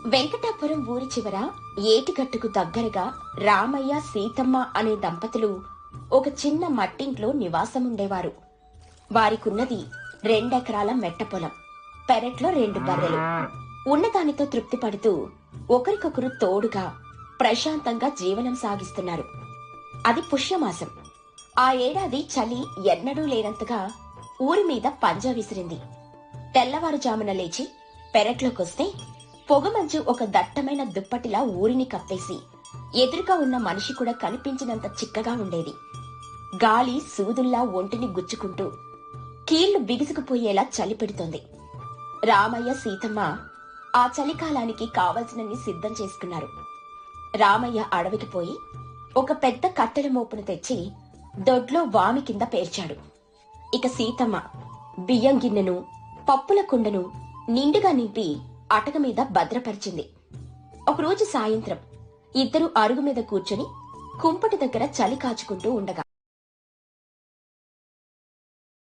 వెంకటాపురం ఊరి చివర ఏటిగట్టుకు దగ్గరగా రామయ్య సీతమ్మ అనే దంపతులు ఒక చిన్న మట్టింట్లో నివాసముండేవారు. వారికున్నది 2 ఎకరాల మెట్ట పొలం, పెరట్లో 2 బర్రెలు. ఉన్నదానితో తృప్తి పడుతూ ఒకరికొకరు తోడుగా ప్రశాంతంగా జీవనం సాగిస్తున్నారు. అది పుష్యమాసం. ఆ ఏడాది చలి ఎన్నడూ లేనంతగా ఊరి మీద పంజా విసిరింది. తెల్లవారుజామున లేచి పెరట్లోకొస్తే పొగమంచు ఒక దట్టమైన దుప్పటిలా ఊరిని కప్పేసి ఎదురుగా ఉన్న మనిషి కూడా కనిపించినంత చిక్కగా ఉండేది. గాలి సూదుల్లా ఒంటిని గుచ్చుకుంటూ కీళ్లు బిగుసుకుపోయేలా చలి పెడుతోంది. రామయ్య సీతమ్మ ఆ చలికాలానికి కావలసినన్ని సిద్ధం చేసుకున్నారు. రామయ్య అడవికి పోయి ఒక పెద్ద కట్టెల మోపును తెచ్చి దొడ్లో వామి కింద పేర్చాడు. ఇక సీతమ్మ బియ్యం గిన్నెను, పప్పుల కుండను నిండుగా నింపి అటక మీద భద్రపరిచింది. ఒకరోజు సాయంత్రం ఇద్దరు అరుగు మీద కూర్చొని కుంపటి దగ్గర చలి కాచుకుంటూ ఉండగా